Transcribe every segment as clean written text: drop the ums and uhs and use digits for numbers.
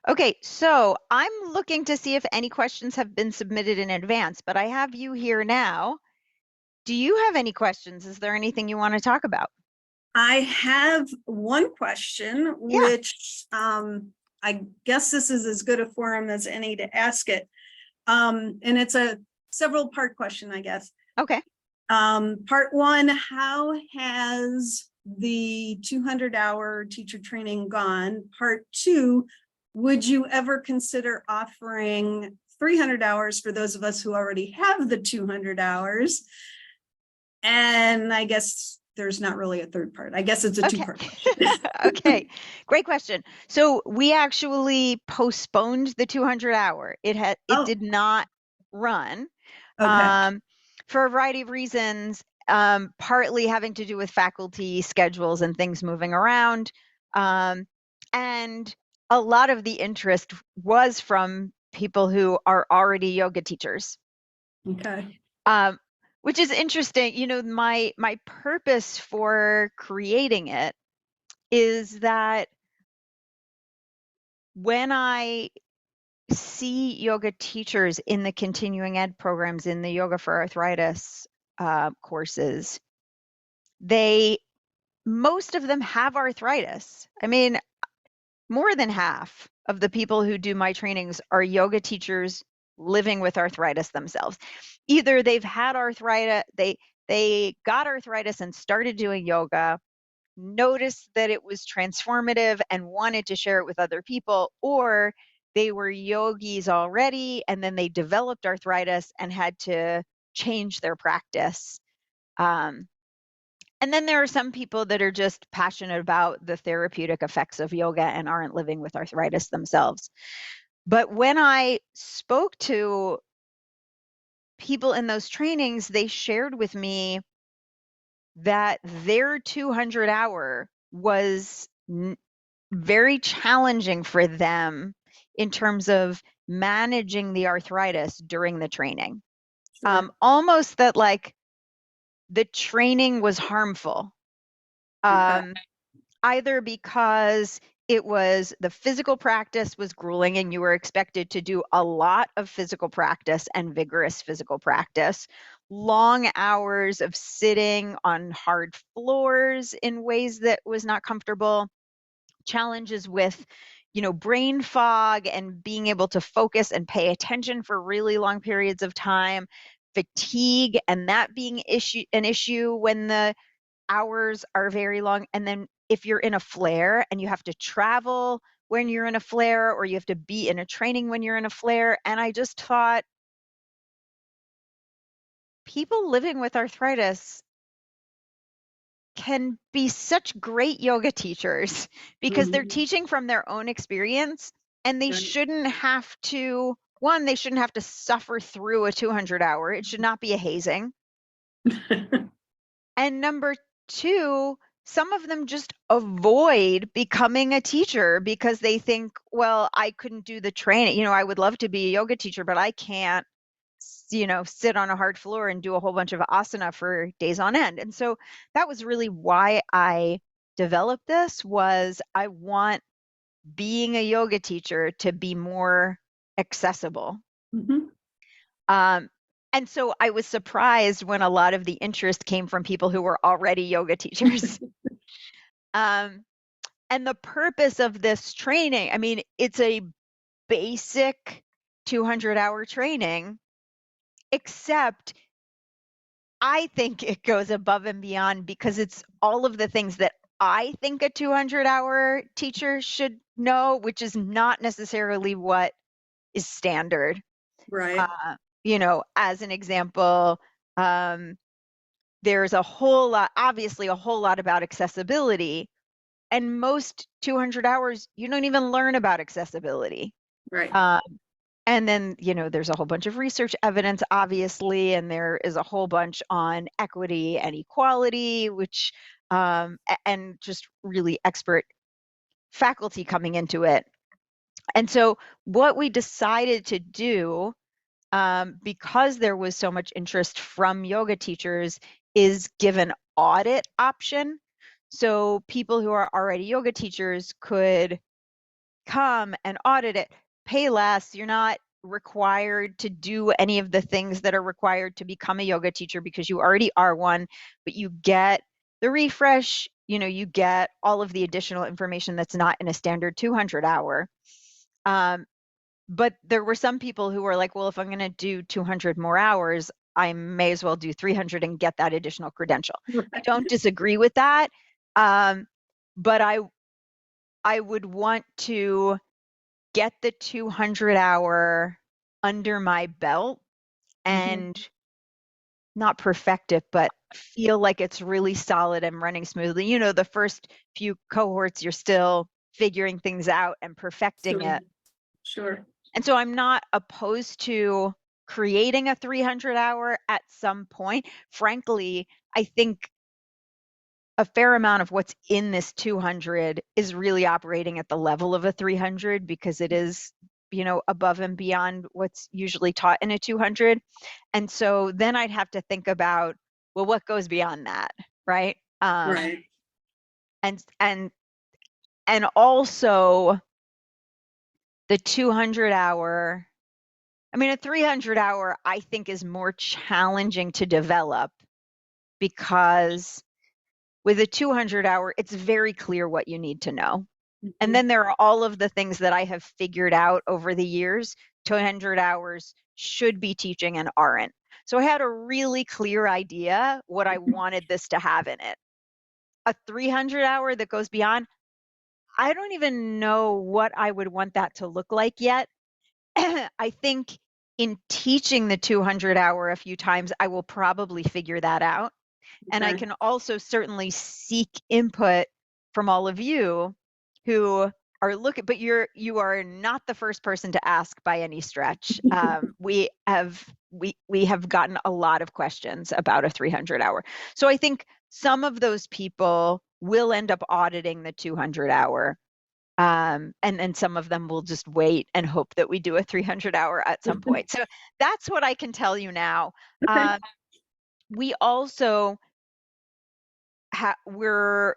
Okay, so I'm looking to see if any questions have been submitted in advance, but I have you here now. Do you have any questions? Is there anything you want to talk about? I have one question, Yeah. which I guess this is as good a forum as any to ask it. And it's a several part question, I guess. Okay. Part one, how has the 200-hour teacher training gone? Part two, would you ever consider offering 300 hours for those of us who already have the 200 hours? And I guess there's not really a third part. I guess it's a Okay. two-part question. Okay. Great question. So we actually postponed the 200 hour. It Oh, did not run okay. for a variety of reasons, partly having to do with faculty schedules and things moving around. And a lot of the interest was from people who are already yoga teachers. Okay. Um, which is interesting. My purpose for creating it is that when I see yoga teachers in the continuing ed programs, in the Yoga for Arthritis courses, most of them have arthritis. I mean, more than half of the people who do my trainings are yoga teachers living with arthritis themselves. Either they've had arthritis, they got arthritis and started doing yoga, noticed that it was transformative and wanted to share it with other people, or they were yogis already and then they developed arthritis and had to change their practice. And then there are some people that are just passionate about the therapeutic effects of yoga and aren't living with arthritis themselves. But when I spoke to people in those trainings, they shared with me that their 200 hour was very challenging for them in terms of managing the arthritis during the training. Sure. Almost that like the training was harmful, Okay. either because the physical practice was grueling and you were expected to do a lot of physical practice and vigorous physical practice, long hours of sitting on hard floors in ways that was not comfortable, challenges with brain fog and being able to focus and pay attention for really long periods of time, fatigue, and that being an issue when the hours are very long. And then if you're in a flare and you have to travel when you're in a flare, or you have to be in a training when you're in a flare. And I just thought, people living with arthritis can be such great yoga teachers because they're Mhm. teaching from their own experience, and they Right. shouldn't have to one, they shouldn't have to suffer through a 200 hour. It should not be a hazing. And number two, some of them just avoid becoming a teacher because they think, well, I couldn't do the training. I would love to be a yoga teacher, but I can't, sit on a hard floor and do a whole bunch of asana for days on end. And so that was really why I developed this. Was I want being a yoga teacher to be more accessible. Mhm. Um, and so I was surprised when a lot of the interest came from people who were already yoga teachers. Um, and the purpose of this training, I mean, it's a basic 200-hour training, except I think it goes above and beyond because it's all of the things that I think a 200-hour teacher should know, which is not necessarily what is standard. Right. Uh, as an example, um, there's obviously a whole lot about accessibility, and most 200 hours, you don't even learn about accessibility. Right. Um, and then, there's a whole bunch of research evidence, obviously, and there is a whole bunch on equity and equality, which, and just really expert faculty coming into it. And so what we decided to do, because there was so much interest from yoga teachers, is give an audit option. So people who are already yoga teachers could come and audit it, pay less. You're not required to do any of the things that are required to become a yoga teacher because you already are one, but you get the refresh, you get all of the additional information that's not in a standard 200 hour. But there were some people who were like, well, if I'm going to do 200 more hours, I may as well do 300 and get that additional credential. I don't disagree with that. But I would want to get the 200 hour under my belt and not perfect it, but feel like it's really solid and running smoothly. The first few cohorts, you're still figuring things out and perfecting it. Sure. And so I'm not opposed to creating a 300 hour at some point. Frankly, I think a fair amount of what's in this 200 is really operating at the level of a 300 because it is, above and beyond what's usually taught in a 200. And so then I'd have to think about, well, what goes beyond that, right? Right. And also the 200 hour, a 300 hour, I think is more challenging to develop because with a 200 hour, it's very clear what you need to know. And then there are all of the things that I have figured out over the years. 200 hours should be teaching and aren't. So I had a really clear idea what I wanted this to have in it. A 300 hour that goes beyond, I don't even know what I would want that to look like yet. I think in teaching the 200 hour a few times, I will probably figure that out. And I can also certainly seek input from all of you who are looking, but you are not the first person to ask by any stretch. We have gotten a lot of questions about a 300 hour. So I think some of those people will end up auditing the 200 hour. And some of them will just wait and hope that we do a 300 hour at some point. So that's what I can tell you now. Okay. We also we're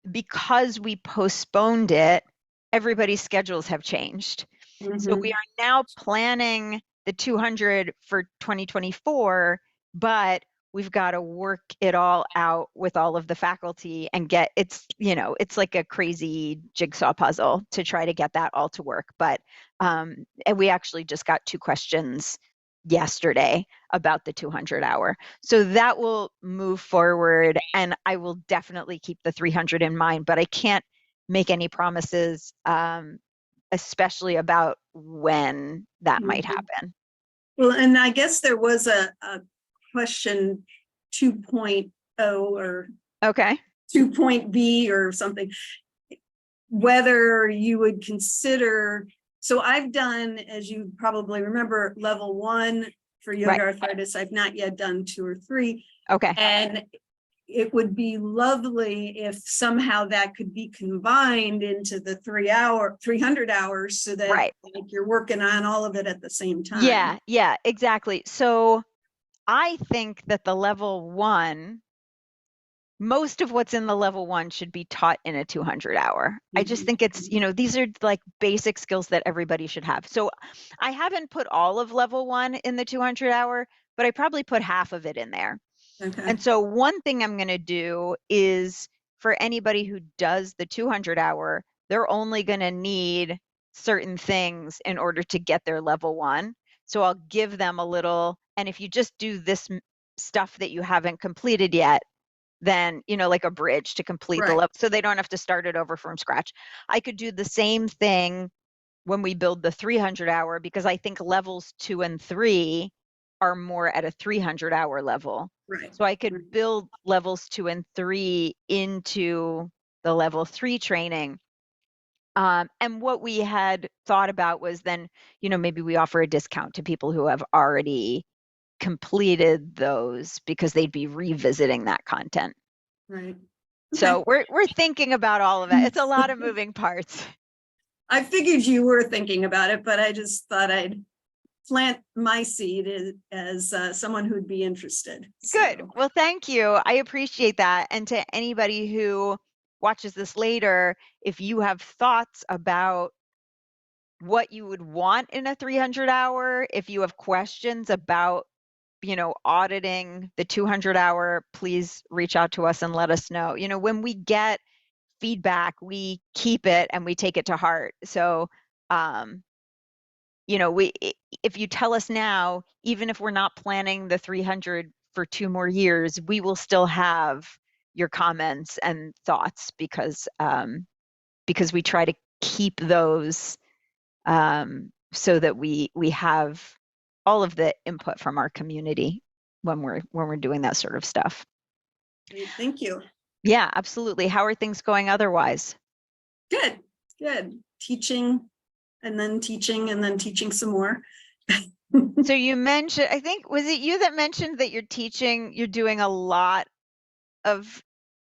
because we postponed it, everybody's schedules have changed. So we are now planning the 200 for 2024, but we've got to work it all out with all of the faculty and it's like a crazy jigsaw puzzle to try to get that all to work. But and we actually just got 2 questions yesterday about the 200 hour. So that will move forward and I will definitely keep the 300 in mind, but I can't make any promises, especially about when that might happen. Well, and I guess there was a question 2.0 or okay 2.B or something, whether you would consider. So I've done, as you probably remember, level 1 for yoga arthritis. I've not yet done 2 or 3. Okay. And it would be lovely if somehow that could be combined into the 300 hours so that like you're working on all of it at the same time. Yeah, exactly. So I think that the level 1, most of what's in the level 1 should be taught in a 200 hour. I just think it's, these are like basic skills that everybody should have. So I haven't put all of level 1 in the 200 hour, but I probably put half of it in there. Okay. And so one thing I'm going to do is for anybody who does the 200 hour, they're only going to need certain things in order to get their level 1. So I'll give them a little, and if you just do this stuff that you haven't completed yet, then, like a bridge to complete the level, so they don't have to start it over from scratch. I could do the same thing when we build the 300 hour, because I think levels 2 and 3 are more at a 300 hour level. So I could build levels 2 and 3 into the level 3 training. And what we had thought about was then, maybe we offer a discount to people who have already completed those because they'd be revisiting that content. Right. So we're thinking about all of it. It's a lot of moving parts. I figured you were thinking about it, but I just thought I'd plant my seed as someone who'd be interested. Good. Well, thank you. I appreciate that. And to anybody who watches this later, if you have thoughts about what you would want in a 300 hour, if you have questions about, auditing the 200 hour, please reach out to us and let us know. When we get feedback, we keep it and we take it to heart. So, if you tell us now, even if we're not planning the 300 for 2 more years, we will still have your comments and thoughts because we try to keep those so that we have all of the input from our community when we're doing that sort of stuff. Great, thank you. Yeah, absolutely. How are things going otherwise? Good. Teaching and then teaching some more. So you mentioned, I think, was it you that mentioned that you're doing a lot of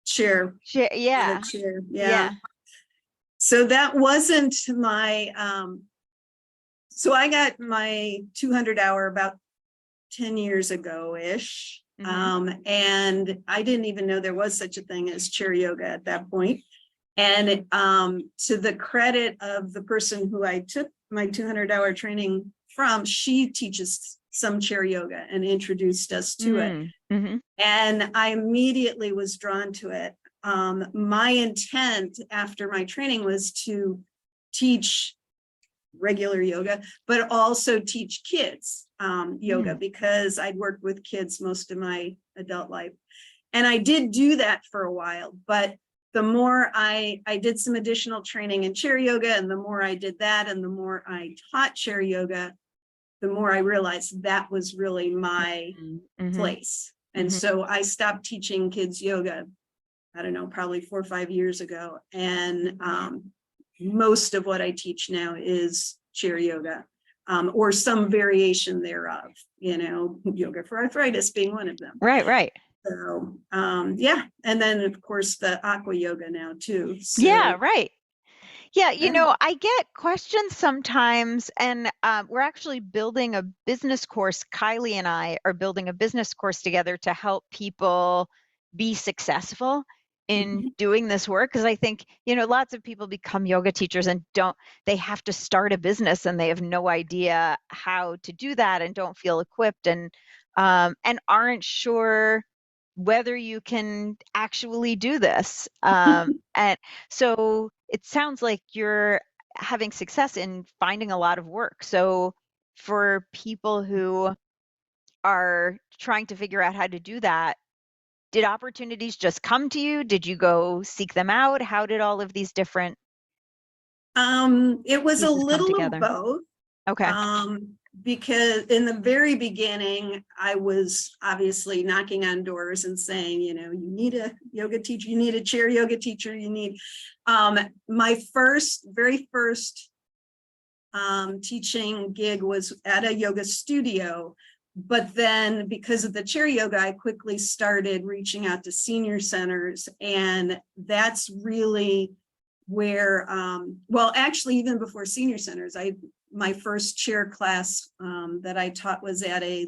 Chair. Yeah. Chair. Yeah. So that wasn't my, so I got my 200 hour about 10 years ago-ish. And I didn't even know there was such a thing as chair yoga at that point. And to the credit of the person who I took my 200 hour training from, she teaches some chair yoga and introduced us to it. And I immediately was drawn to it. My intent after my training was to teach regular yoga, but also teach kids yoga, because I'd worked with kids most of my adult life. And I did do that for a while, but the more I did some additional training in chair yoga, and the more I did that, and the more I taught chair yoga, the more I realized that was really my place. And so I stopped teaching kids yoga, I don't know, probably 4 or 5 years ago. And most of what I teach now is chair yoga, or some variation thereof, yoga for arthritis being one of them. Right. So, yeah. And then of course the aqua yoga now too. So, yeah, right. Yeah, I get questions sometimes, and we're actually building a business course. Kylie and I are building a business course together to help people be successful in doing this work. Because I think, lots of people become yoga teachers and they have to start a business and they have no idea how to do that and don't feel equipped and aren't sure whether you can actually do this. And so it sounds like you're having success in finding a lot of work. So for people who are trying to figure out how to do that, did opportunities just come to you? Did you go seek them out? How did all of these different it was a little of together? both. Okay. Because in the very beginning, I was obviously knocking on doors and saying, you need a yoga teacher, you need a chair yoga teacher, you need, my very first teaching gig was at a yoga studio. But then because of the chair yoga, I quickly started reaching out to senior centers. And that's really where, well, actually, even before senior centers, my first chair class that I taught was at a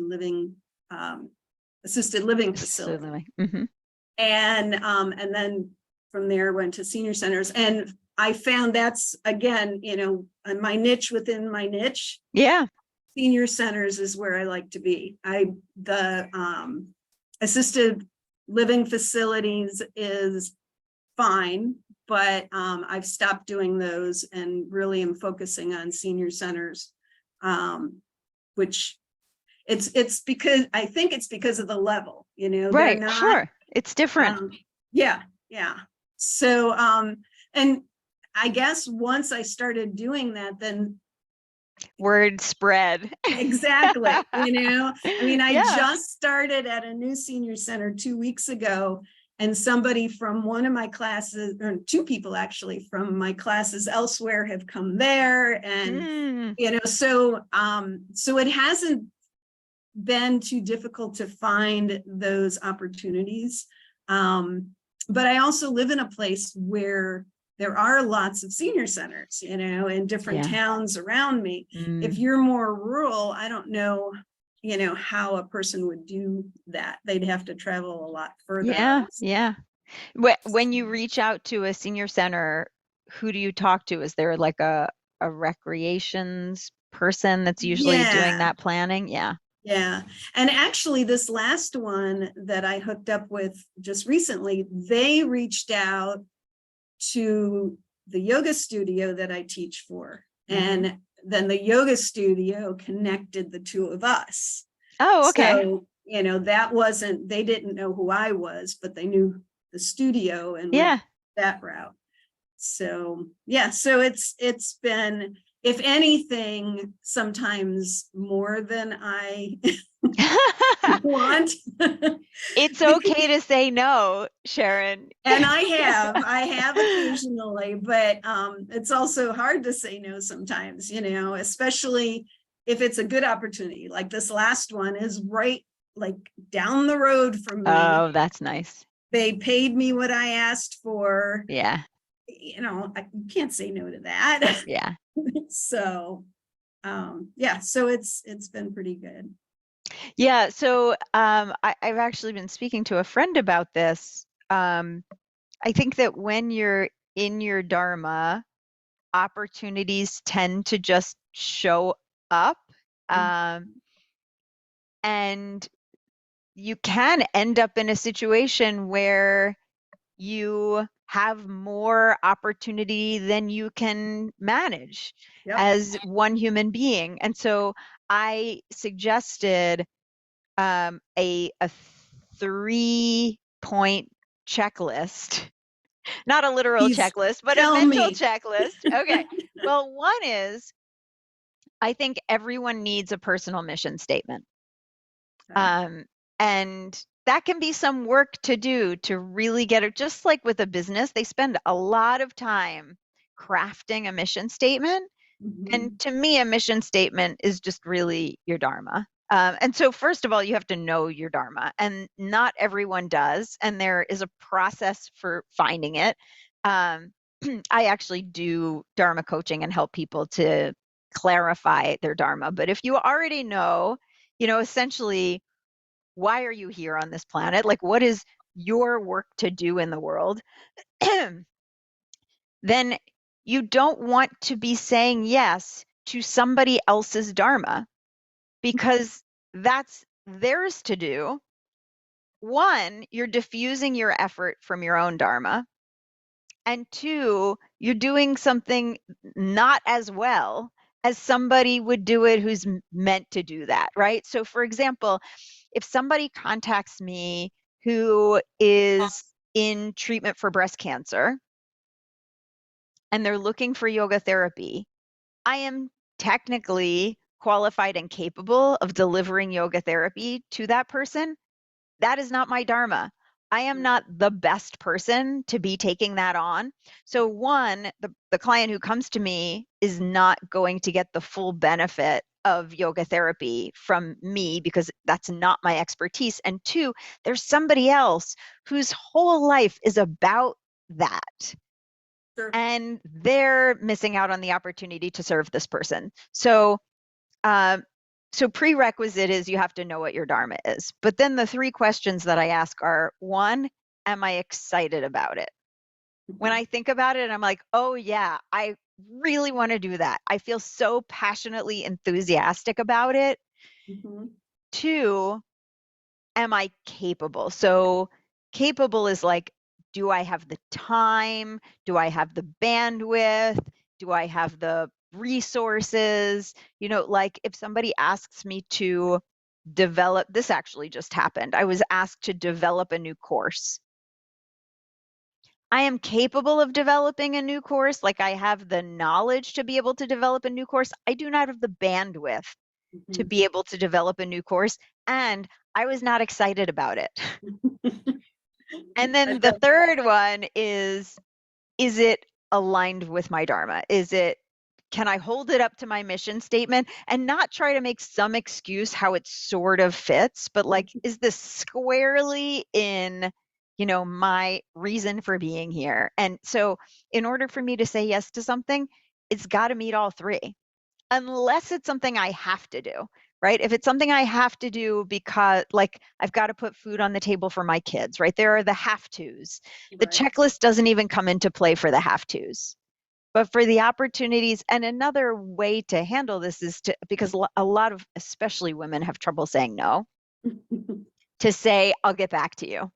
assisted living facility. And then from there went to senior centers. And I found that's, again, my niche within my niche. Yeah. Senior centers is where I like to be. The assisted living facilities is fine, but I've stopped doing those and really am focusing on senior centers, which it's because I think it's because of the level, right. Sure. It's different. Yeah. So, and I guess once I started doing that, then word spread. Exactly. I mean, I just started at a new senior center 2 weeks ago, and somebody from one of my classes, or 2 people actually from my classes elsewhere have come there. And, so it hasn't been too difficult to find those opportunities. But I also live in a place where there are lots of senior centers, in different towns around me. If you're more rural, I don't know, how a person would do that. They'd have to travel a lot further. Yeah. When you reach out to a senior center, who do you talk to? Is there like a recreations person that's usually doing Yeah, that planning? Yeah. yeah. And actually, this last one that I hooked up with just recently, they reached out to the yoga studio that I teach for. Hmm. And then the yoga studio connected the two of us. Oh, okay. So, that wasn't, they didn't know who I was, but they knew the studio and went Yeah. that route. So, yeah, so it's been, if anything, sometimes more than I want. It's okay to say no, Sharon. And I have occasionally, but it's also hard to say no sometimes, especially if it's a good opportunity. Like this last one is right like down the road from me. Oh, that's nice. They paid me what I asked for. Yeah. You can't say no to that. Yeah. So yeah, so it's been pretty good. Yeah. So I've actually been speaking to a friend about this. I think that when you're in your Dharma, opportunities tend to just show up. Um, and you can end up in a situation where you have more opportunity than you can manage Yep. as one human being. And so I suggested a 3-point checklist, not a literal Please checklist, but a tell mental me. checklist. Okay. Well, one is I think everyone needs a personal mission statement. Okay. Um, and that can be some work to do to really get it. Just like with a business, they spend a lot of time crafting a mission statement. And Mhm. to me, a mission statement is just really your Dharma. And so, first of all, you have to know your Dharma, and not everyone does. And there is a process for finding it. Um, I actually do Dharma coaching and help people to clarify their Dharma. But if you already know, essentially, why are you here on this planet? Like, what is your work to do in the world? Then you don't want to be saying yes to somebody else's Dharma because that's theirs to do. One, you're diffusing your effort from your own Dharma. And two, you're doing something not as well as somebody would do it who's meant to do that, right? So, for example, if somebody contacts me who is in treatment for breast cancer and they're looking for yoga therapy, I am technically qualified and capable of delivering yoga therapy to that person. That is not my Dharma. I am not the best person to be taking that on. So, one, the client who comes to me is not going to get the full benefit of yoga therapy from me because that's not my expertise. And two, there's somebody else whose whole life is about that. Sure. And they're missing out on the opportunity to serve this person. So prerequisite is you have to know what your Dharma is. But then the 3 questions that I ask are, one, am I excited about it? When I think about it, I'm like, oh yeah, I really want to do that. I feel so passionately enthusiastic about it. Mhm. 2, am I capable? So capable is like, do I have the time? Do I have the bandwidth? Do I have the resources? Like if somebody asks me to develop, this actually just happened. I was asked to develop a new course. I am capable of developing a new course. Like I have the knowledge to be able to develop a new course. I do not have the bandwidth to Mhm. be able to develop a new course. And I was not excited about it. And I then the bet. third one is it aligned with my Dharma? Can I hold it up to my mission statement and not try to make some excuse how it sort of fits, but like, is this squarely in, my reason for being here? And so in order for me to say yes to something, it's got to meet all 3, unless it's something I have to do. right? If it's something I have to do because like I've got to put food on the table for my kids, right? There are the have tos. The Right. checklist doesn't even come into play for the have tos. But for the opportunities, and another way to handle this is to, because a lot of, especially women, have trouble saying no, to say, I'll get back to you.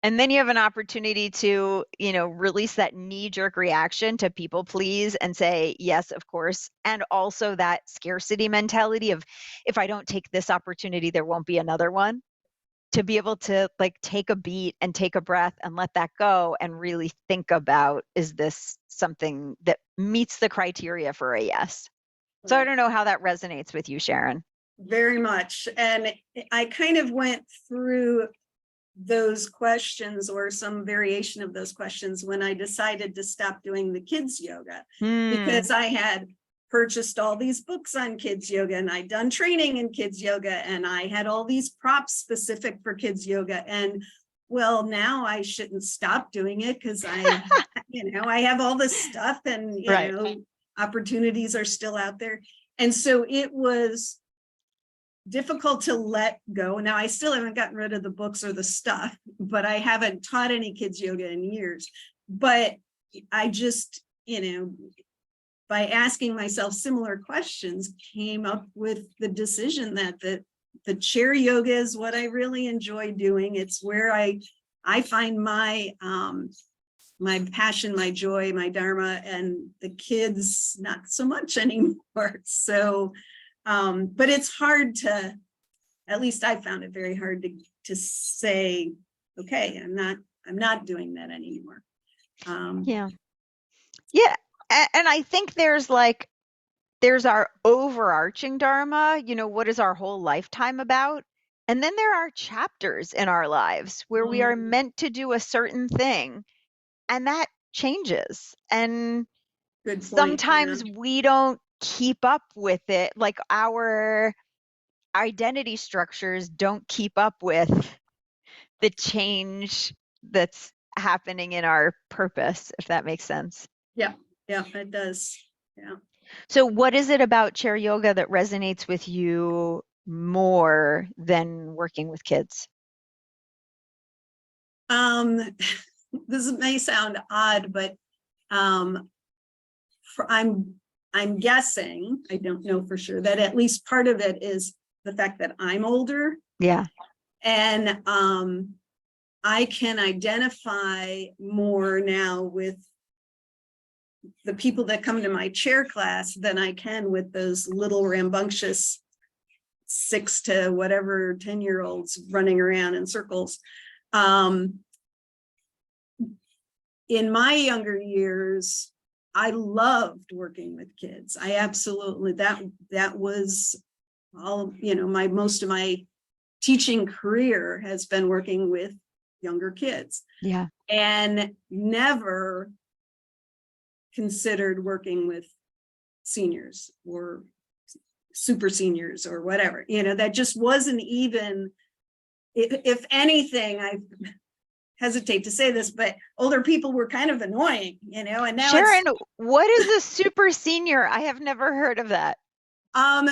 And then you have an opportunity to, release that knee-jerk reaction to people please and say, yes, of course. And also that scarcity mentality of, if I don't take this opportunity, there won't be another one. To be able to like take a beat and take a breath and let that go and really think about, is this something that meets the criteria for a yes? So I Right. don't know how that resonates with you, Sharon. Very much. And I kind of went through those questions or some variation of those questions when I decided to stop doing the kids yoga, because I had purchased all these books on kids yoga and I'd done training in kids yoga and I had all these props specific for kids yoga. And well, now I shouldn't stop doing it because I have all this stuff and, Right. opportunities are still out there. And so it was difficult to let go. Now, I still haven't gotten rid of the books or the stuff, but I haven't taught any kids yoga in years. But I just, by asking myself similar questions, came up with the decision that the chair yoga is what I really enjoy doing. It's where I find my my passion, my joy, my dharma, and the kids not so much anymore. So but it's hard to, at least I found it very hard to say, okay, I'm not doing that anymore. Yeah. And I think there's our overarching dharma, what is our whole lifetime about? And then there are chapters in our lives where we are meant to do a certain thing, and that changes. And Good point. sometimes we don't keep up with it. Like our identity structures don't keep up with the change that's happening in our purpose, if that makes sense. Yeah, it does. Yeah. So what is it about chair yoga that resonates with you more than working with kids? This may sound odd, but I'm guessing, I don't know for sure, that at least part of it is the fact that I'm older. Yeah. And I can identify more now with the people that come to my chair class than I can with those little rambunctious 6 to whatever 10-year-olds running around in circles. In my younger years, I loved working with kids. I absolutely, that was all, most of my teaching career has been working with younger kids. Yeah. And never considered working with seniors or super seniors or whatever, that just wasn't even, if anything, I hesitate to say this, but older people were kind of annoying, and now Sharon, what is a super senior? I have never heard of that.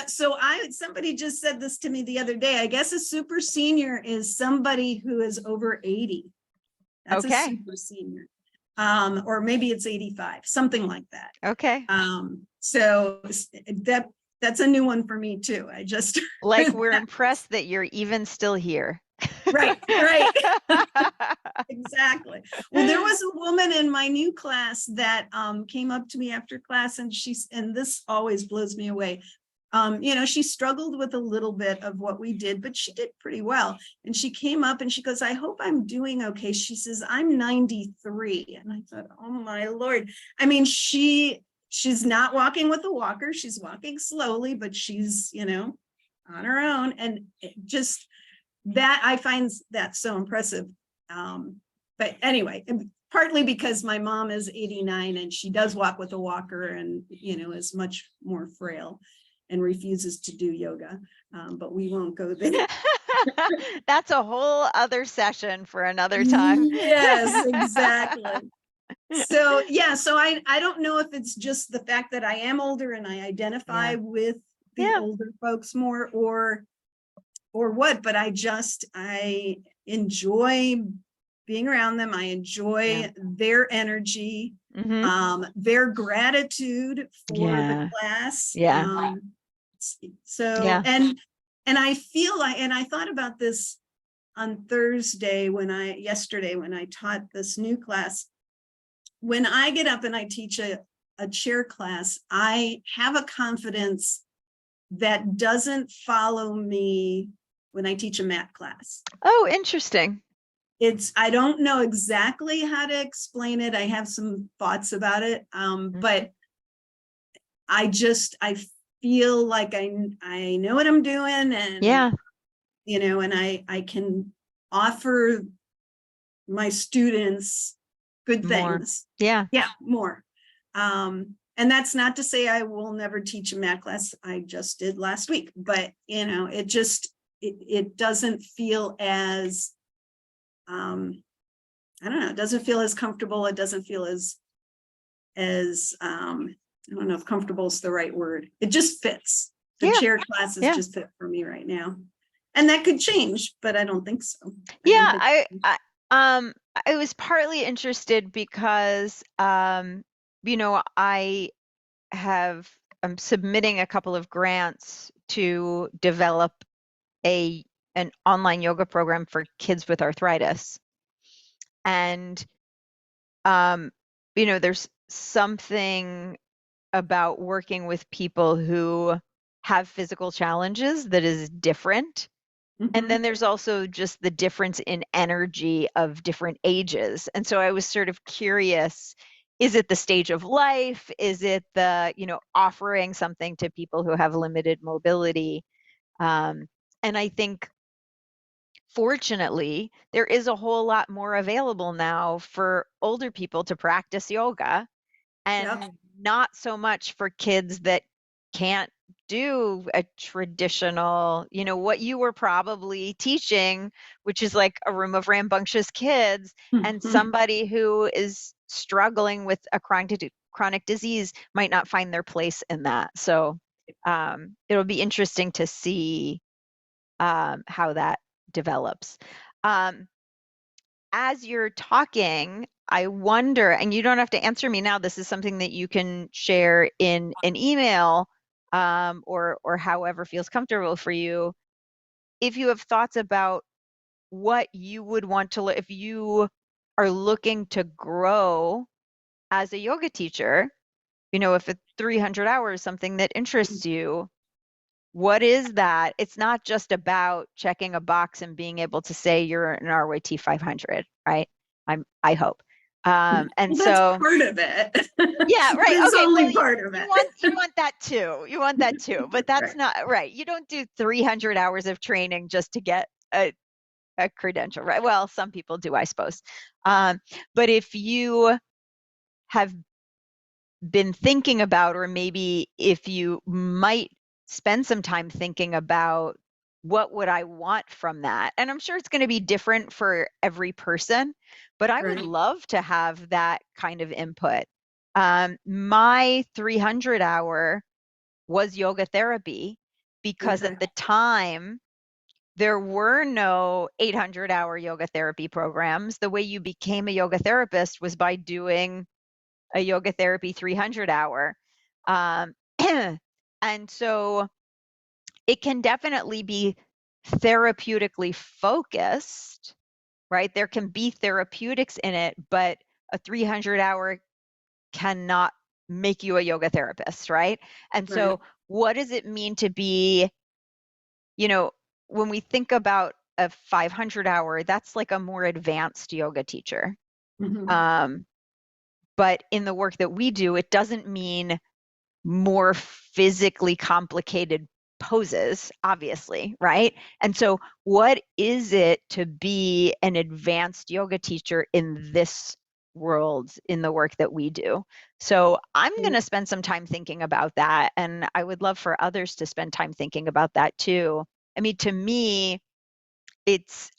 So somebody just said this to me the other day. I guess a super senior is somebody who is over 80. That's Okay. a super senior. Or maybe it's 85, something like that. Okay. So that's a new one for me too. I just like we're impressed that you're even still here. Right. Exactly. Well, there was a woman in my new class that came up to me after class, and this always blows me away. She struggled with a little bit of what we did, but she did pretty well. And she came up and she goes, I hope I'm doing okay. She says, I'm 93. And I thought, oh my Lord. I mean, she's not walking with a walker. She's walking slowly, but she's, on her own. And just that, I find that so impressive. But anyway, partly because my mom is 89 and she does walk with a walker and, is much more frail and refuses to do yoga. But we won't go there. That's a whole other session for another time. Yes, exactly. So I don't know if it's just the fact that I am older and I identify with the Yeah. older folks more or what, but I enjoy being around them. I enjoy their energy, Mm-hmm. their gratitude for the Yeah. class. Yeah. So, Yeah. and I feel like, and I thought about this on yesterday when I taught this new class. When I get up and I teach a chair class, I have a confidence that doesn't follow me when I teach a math class. Oh, interesting. I don't know exactly how to explain it. I have some thoughts about it. Mhm. But I feel like I know what I'm doing, and Yeah. and I can offer my students good More. things. Yeah. Yeah, more. And that's not to say I will never teach a math class. I just did last week, but it doesn't feel as I don't know, it doesn't feel as comfortable. It doesn't feel as I don't know if comfortable is the right word. It just fits. The Yeah. chair classes Yeah. just fit for me right now. And that could change, but I don't think so. Yeah. Think I was partly interested because, I I'm submitting a couple of grants to develop an online yoga program for kids with arthritis. And, um, there's something about working with people who have physical challenges that is different. And then there's also just the difference in energy of different ages. And so I was sort of curious, is it the stage of life? Is it offering something to people who have limited mobility? And I think, fortunately, there is a whole lot more available now for older people to practice yoga, Yep. and not so much for kids that can't do a traditional, what you were probably teaching, which is like a room of rambunctious kids, and somebody who is struggling with a chronic disease might not find their place in that. So it'll be interesting to see how that develops. Um, as you're talking, I wonder, and you don't have to answer me now, this is something that you can share in an email, or however feels comfortable for you. If you have thoughts about what you would want to, if you are looking to grow as a yoga teacher, if it's 300 hours, something that interests you, what is that? It's not just about checking a box and being able to say you're an RYT 500, right? I hope. And Well, that's so, part of it. yeah, right. It's Okay. Well, only part of you it. want that too. You want that too, but that's Right. not right. You don't do 300 hours of training just to get a credential, right? Well, some people do, I suppose. But if you have been thinking about, or maybe if you might spend some time thinking about, what would I want from that? And I'm sure it's going to be different for every person, but I would Right. love to have that kind of input. My 300 hour was yoga therapy, because Okay. at the time there were no 800-hour yoga therapy programs. The way you became a yoga therapist was by doing a yoga therapy 300 hour. Um, and so it can definitely be therapeutically focused, right? There can be therapeutics in it, but a 300 hour cannot make you a yoga therapist, right? And Right. so what does it mean to be, when we think about a 500 hour, that's like a more advanced yoga teacher. Um, but in the work that we do, it doesn't mean more physically complicated poses, obviously, right? And so, what is it to be an advanced yoga teacher in this world, in the work that we do? So, I'm going to spend some time thinking about that. And I would love for others to spend time thinking about that too. I mean, to me, it's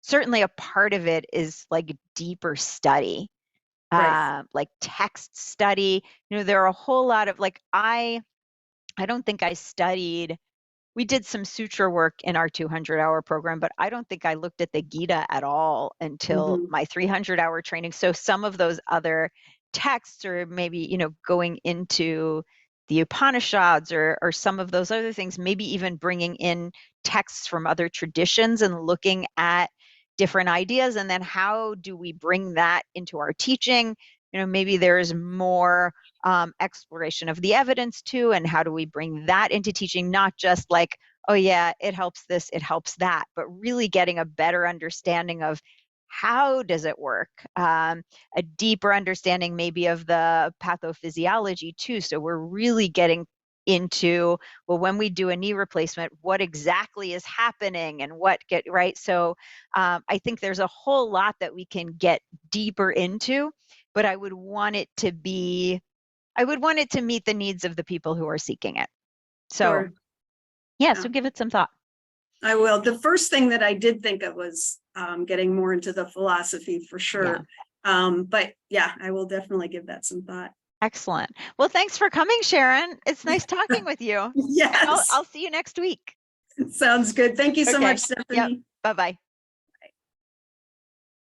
certainly a part of it is like deeper study, Right. like text study. There are a whole lot of, like, I I don't think I studied. We did some suture work in our 200-hour program, but I don't think I looked at the Gita at all until Mhm. my 300-hour training. So some of those other texts, or maybe, going into the Upanishads, or some of those other things, maybe even bringing in texts from other traditions and looking at different ideas. And then how do we bring that into our teaching? Maybe there's more exploration of the evidence too, and how do we bring that into teaching, not just like, oh yeah, it helps this, it helps that, but really getting a better understanding of how does it work, a deeper understanding maybe of the pathophysiology too. So we're really getting into, well, when we do a knee replacement, what exactly is happening and what get right. So I think there's a whole lot that we can get deeper into, but I would want it to meet the needs of the people who are seeking it. So Sure. yeah, Yeah. so give it some thought. I will. The first thing that I did think of was getting more into the philosophy for Yeah. sure. But yeah, I will definitely give that some thought. Excellent. Well, thanks for coming, Sharon. It's nice talking with you. And Yes, I'll see you next week. sounds good. Thank you so Okay. much, Yep. Stephanie. Bye-bye.